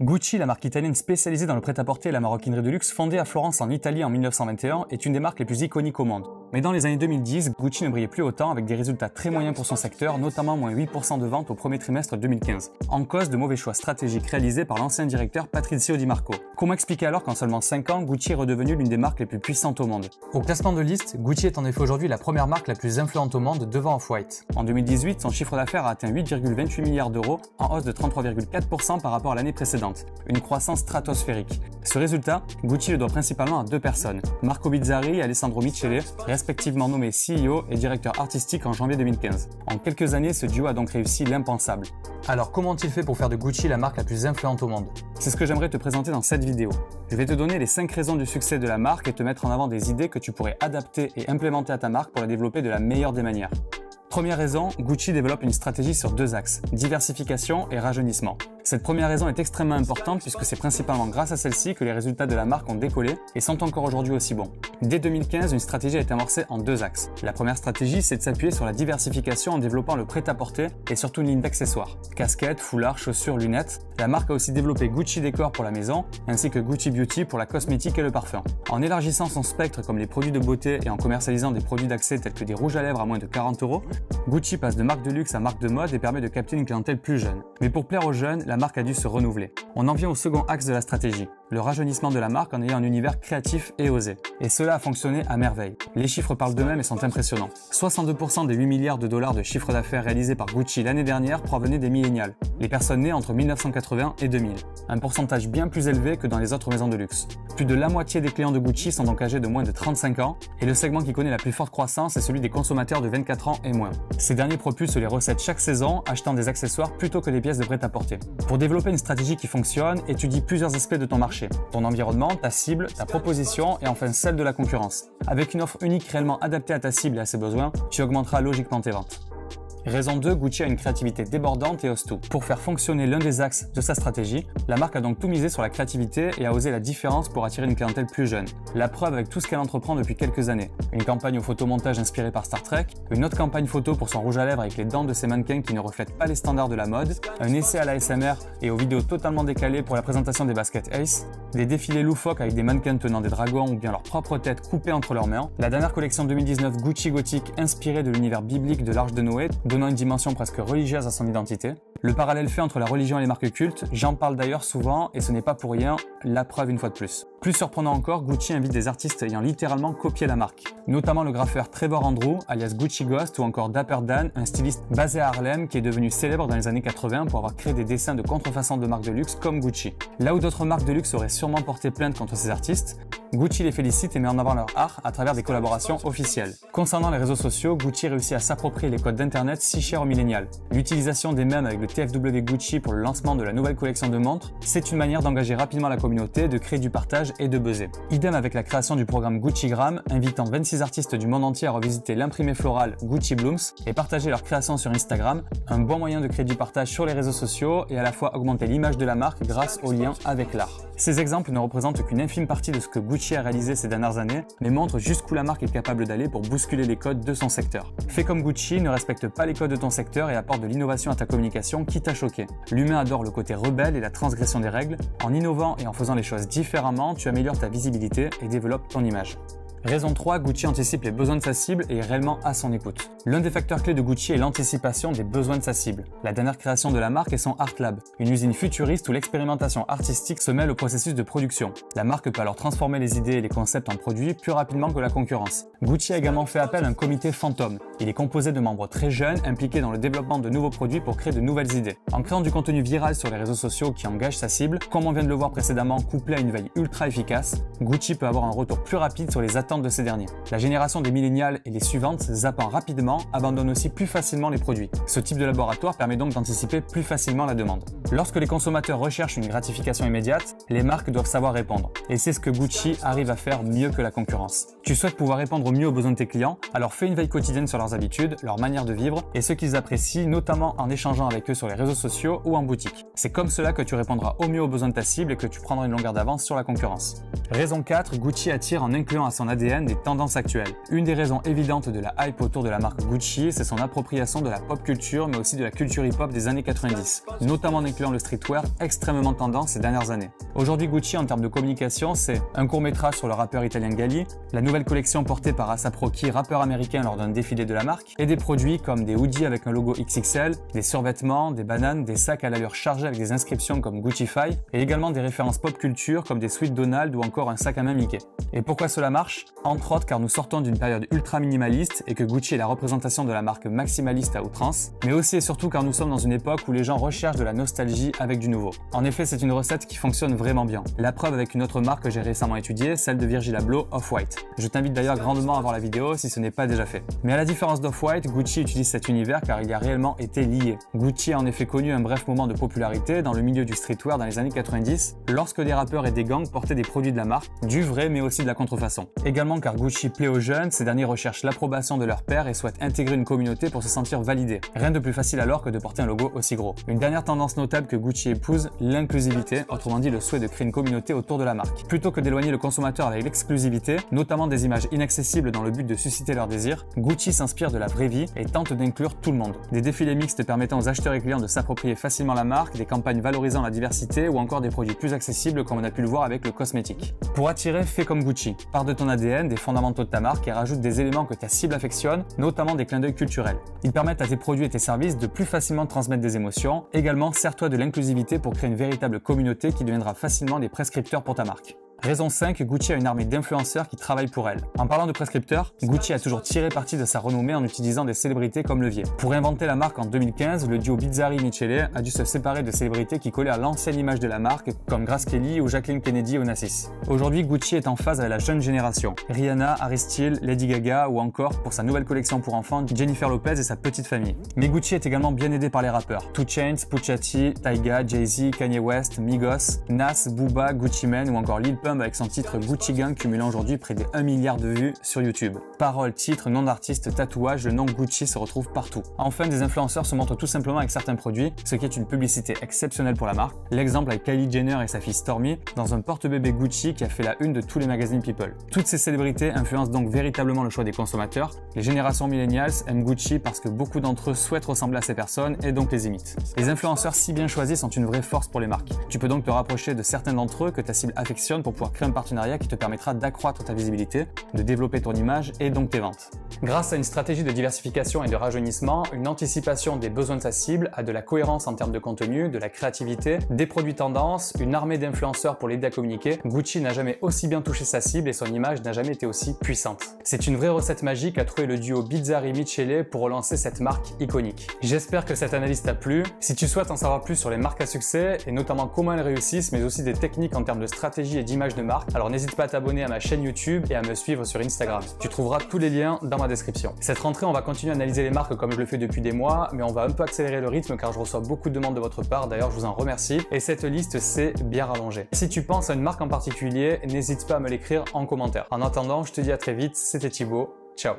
Gucci, la marque italienne spécialisée dans le prêt-à-porter et la maroquinerie de luxe, fondée à Florence en Italie en 1921, est une des marques les plus iconiques au monde. Mais dans les années 2010, Gucci ne brillait plus autant avec des résultats très moyens pour son secteur, notamment moins 8% de ventes au premier trimestre 2015, en cause de mauvais choix stratégiques réalisés par l'ancien directeur Patrizio Di Marco. Comment expliquer alors qu'en seulement 5 ans, Gucci est redevenu l'une des marques les plus puissantes au monde? Au classement de liste, Gucci est en effet aujourd'hui la première marque la plus influente au monde devant Off-White. En 2018, son chiffre d'affaires a atteint 8,28 milliards d'euros, en hausse de 33,4% par rapport à l'année précédente, une croissance stratosphérique. Ce résultat, Gucci le doit principalement à deux personnes, Marco Bizzarri et Alessandro Michele, respectivement nommés CEO et directeur artistique en janvier 2015. En quelques années, ce duo a donc réussi l'impensable. Alors comment ont-ils fait pour faire de Gucci la marque la plus influente au monde? C'est ce que j'aimerais te présenter dans cette vidéo. Je vais te donner les 5 raisons du succès de la marque et te mettre en avant des idées que tu pourrais adapter et implémenter à ta marque pour la développer de la meilleure des manières. Première raison, Gucci développe une stratégie sur deux axes, diversification et rajeunissement. Cette première raison est extrêmement importante puisque c'est principalement grâce à celle-ci que les résultats de la marque ont décollé et sont encore aujourd'hui aussi bons. Dès 2015, une stratégie a été amorcée en deux axes. La première stratégie, c'est de s'appuyer sur la diversification en développant le prêt-à-porter et surtout une ligne d'accessoires. Casquettes, foulards, chaussures, lunettes. La marque a aussi développé Gucci Décor pour la maison ainsi que Gucci Beauty pour la cosmétique et le parfum. En élargissant son spectre comme les produits de beauté et en commercialisant des produits d'accès tels que des rouges à lèvres à moins de 40 €, Gucci passe de marque de luxe à marque de mode et permet de capter une clientèle plus jeune. Mais pour plaire aux jeunes, la marque a dû se renouveler. On en vient au second axe de la stratégie, le rajeunissement de la marque en ayant un univers créatif et osé. Et cela a fonctionné à merveille. Les chiffres parlent d'eux-mêmes et sont impressionnants. 62% des 8 milliards de dollars de chiffre d'affaires réalisés par Gucci l'année dernière provenaient des millénials, les personnes nées entre 1980 et 2000. Un pourcentage bien plus élevé que dans les autres maisons de luxe. Plus de la moitié des clients de Gucci sont donc âgés de moins de 35 ans et le segment qui connaît la plus forte croissance est celui des consommateurs de 24 ans et moins. Ces derniers propulsent les recettes chaque saison, achetant des accessoires plutôt que des pièces de prêt-à-porter. Pour développer une stratégie qui fonctionne, étudie plusieurs aspects de ton marché, ton environnement, ta cible, ta proposition et enfin celle de la concurrence. Avec une offre unique réellement adaptée à ta cible et à ses besoins, tu augmenteras logiquement tes ventes. Raison 2, Gucci a une créativité débordante et ose tout. Pour faire fonctionner l'un des axes de sa stratégie, la marque a donc tout misé sur la créativité et a osé la différence pour attirer une clientèle plus jeune. La preuve avec tout ce qu'elle entreprend depuis quelques années. Une campagne au photomontage inspirée par Star Trek, une autre campagne photo pour son rouge à lèvres avec les dents de ses mannequins qui ne reflètent pas les standards de la mode, un essai à la l'ASMR et aux vidéos totalement décalées pour la présentation des baskets Ace, des défilés loufoques avec des mannequins tenant des dragons ou bien leur propre tête coupée entre leurs mains, la dernière collection 2019 Gucci Gothique inspirée de l'univers biblique de l'Arche de Noé, donnant une dimension presque religieuse à son identité. Le parallèle fait entre la religion et les marques cultes, j'en parle d'ailleurs souvent et ce n'est pas pour rien, la preuve une fois de plus. Plus surprenant encore, Gucci invite des artistes ayant littéralement copié la marque, notamment le graffeur Trevor Andrew, alias Gucci Ghost, ou encore Dapper Dan, un styliste basé à Harlem qui est devenu célèbre dans les années 80 pour avoir créé des dessins de contrefaçon de marques de luxe comme Gucci. Là où d'autres marques de luxe auraient sûrement porté plainte contre ces artistes, Gucci les félicite et met en avant leur art à travers des collaborations officielles. Concernant les réseaux sociaux, Gucci réussit à s'approprier les codes d'internet si chers aux millénials. L'utilisation des mèmes avec le TFW Gucci pour le lancement de la nouvelle collection de montres, c'est une manière d'engager rapidement la communauté, de créer du partage et de buzzer. Idem avec la création du programme Guccigram, invitant 26 artistes du monde entier à revisiter l'imprimé floral Gucci Blooms et partager leurs créations sur Instagram, un bon moyen de créer du partage sur les réseaux sociaux et à la fois augmenter l'image de la marque grâce au lien avec l'art. Ces exemples ne représentent qu'une infime partie de ce que Gucci a réalisé ces dernières années, mais montrent jusqu'où la marque est capable d'aller pour bousculer les codes de son secteur. Fais comme Gucci, ne respecte pas les codes de ton secteur et apporte de l'innovation à ta communication quitte à choquer. L'humain adore le côté rebelle et la transgression des règles. En innovant et en faisant les choses différemment, tu améliores ta visibilité et développes ton image. Raison 3, Gucci anticipe les besoins de sa cible et est réellement à son écoute. L'un des facteurs clés de Gucci est l'anticipation des besoins de sa cible. La dernière création de la marque est son Art Lab, une usine futuriste où l'expérimentation artistique se mêle au processus de production. La marque peut alors transformer les idées et les concepts en produits plus rapidement que la concurrence. Gucci a également fait appel à un comité fantôme. Il est composé de membres très jeunes impliqués dans le développement de nouveaux produits pour créer de nouvelles idées. En créant du contenu viral sur les réseaux sociaux qui engage sa cible, comme on vient de le voir précédemment couplé à une veille ultra efficace, Gucci peut avoir un retour plus rapide sur les attentes de ces derniers. La génération des millénials et les suivantes, zappant rapidement, abandonnent aussi plus facilement les produits. Ce type de laboratoire permet donc d'anticiper plus facilement la demande. Lorsque les consommateurs recherchent une gratification immédiate, les marques doivent savoir répondre. Et c'est ce que Gucci arrive à faire mieux que la concurrence. Tu souhaites pouvoir répondre mieux aux besoins de tes clients, alors fais une veille quotidienne sur leurs habitudes, leur manière de vivre et ce qu'ils apprécient, notamment en échangeant avec eux sur les réseaux sociaux ou en boutique. C'est comme cela que tu répondras au mieux aux besoins de ta cible et que tu prendras une longueur d'avance sur la concurrence. Raison 4, Gucci attire en incluant à son ADN ADN des tendances actuelles. Une des raisons évidentes de la hype autour de la marque Gucci, c'est son appropriation de la pop culture mais aussi de la culture hip-hop des années 90, notamment en incluant le streetwear extrêmement tendance ces dernières années. Aujourd'hui, Gucci en termes de communication, c'est un court-métrage sur le rappeur italien Gali, la nouvelle collection portée par A$AP Rocky, rappeur américain lors d'un défilé de la marque, et des produits comme des hoodies avec un logo XXL, des survêtements, des bananes, des sacs à l'allure chargée avec des inscriptions comme Guccify, et également des références pop culture comme des Sweet Donald ou encore un sac à main Mickey. Et pourquoi cela marche? Entre autres car nous sortons d'une période ultra minimaliste et que Gucci est la représentation de la marque maximaliste à outrance, mais aussi et surtout car nous sommes dans une époque où les gens recherchent de la nostalgie avec du nouveau. En effet, c'est une recette qui fonctionne vraiment bien. La preuve avec une autre marque que j'ai récemment étudiée, celle de Virgil Abloh, Off-White. Je t'invite d'ailleurs grandement à voir la vidéo si ce n'est pas déjà fait. Mais à la différence d'Off-White, Gucci utilise cet univers car il y a réellement été lié. Gucci a en effet connu un bref moment de popularité dans le milieu du streetwear dans les années 90, lorsque des rappeurs et des gangs portaient des produits de la marque, du vrai mais aussi de la contrefaçon. Également car Gucci plaît aux jeunes, ces derniers recherchent l'approbation de leur père et souhaitent intégrer une communauté pour se sentir validés. Rien de plus facile alors que de porter un logo aussi gros. Une dernière tendance notable que Gucci épouse, l'inclusivité, autrement dit le souhait de créer une communauté autour de la marque. Plutôt que d'éloigner le consommateur avec l'exclusivité, notamment des images inaccessibles dans le but de susciter leur désir, Gucci s'inspire de la vraie vie et tente d'inclure tout le monde. Des défilés mixtes permettant aux acheteurs et clients de s'approprier facilement la marque, des campagnes valorisant la diversité ou encore des produits plus accessibles comme on a pu le voir avec le cosmétique. Pour attirer, fais comme Gucci. Pars de ton ADN, des fondamentaux de ta marque et rajoute des éléments que ta cible affectionne, notamment des clins d'œil culturels. Ils permettent à tes produits et tes services de plus facilement transmettre des émotions. Également, sers-toi de l'inclusivité pour créer une véritable communauté qui deviendra facilement des prescripteurs pour ta marque. Raison 5, Gucci a une armée d'influenceurs qui travaillent pour elle. En parlant de prescripteurs, Gucci a toujours tiré parti de sa renommée en utilisant des célébrités comme levier. Pour inventer la marque en 2015, le duo Bizzarri-Michele a dû se séparer de célébrités qui collaient à l'ancienne image de la marque, comme Grace Kelly ou Jacqueline Kennedy Onassis. Aujourd'hui, Gucci est en phase avec la jeune génération. Rihanna, Harry Styles, Lady Gaga ou encore, pour sa nouvelle collection pour enfants, Jennifer Lopez et sa petite famille. Mais Gucci est également bien aidé par les rappeurs. 2 Chainz, Pusha T, Tyga, Jay-Z, Kanye West, Migos, Nas, Booba, Gucci Mane ou encore Lil Pump avec son titre Gucci Gang cumulant aujourd'hui près de 1 milliard de vues sur YouTube. Paroles, titres, nom d'artiste, tatouage, le nom Gucci se retrouve partout. Enfin, des influenceurs se montrent tout simplement avec certains produits, ce qui est une publicité exceptionnelle pour la marque. L'exemple avec Kylie Jenner et sa fille Stormi dans un porte-bébé Gucci qui a fait la une de tous les magazines People. Toutes ces célébrités influencent donc véritablement le choix des consommateurs. Les générations millennials aiment Gucci parce que beaucoup d'entre eux souhaitent ressembler à ces personnes et donc les imitent. Les influenceurs si bien choisis sont une vraie force pour les marques. Tu peux donc te rapprocher de certains d'entre eux que ta cible affectionne pour pouvoir créer un partenariat qui te permettra d'accroître ta visibilité, de développer ton image et donc tes ventes. Grâce à une stratégie de diversification et de rajeunissement, une anticipation des besoins de sa cible, à de la cohérence en termes de contenu, de la créativité, des produits tendances, une armée d'influenceurs pour l'aider à communiquer, Gucci n'a jamais aussi bien touché sa cible et son image n'a jamais été aussi puissante. C'est une vraie recette magique à trouver le duo Bizzarri-Michele pour relancer cette marque iconique. J'espère que cette analyse t'a plu. Si tu souhaites en savoir plus sur les marques à succès et notamment comment elles réussissent, mais aussi des techniques en termes de stratégie et d'image de marque, alors n'hésite pas à t'abonner à ma chaîne YouTube et à me suivre sur Instagram. Tu trouveras tous les liens dans ma description. Cette rentrée, on va continuer à analyser les marques comme je le fais depuis des mois, mais on va un peu accélérer le rythme car je reçois beaucoup de demandes de votre part, d'ailleurs je vous en remercie, et cette liste s'est bien rallongée. Si tu penses à une marque en particulier, n'hésite pas à me l'écrire en commentaire. En attendant, je te dis à très vite, c'était Thibaut, ciao.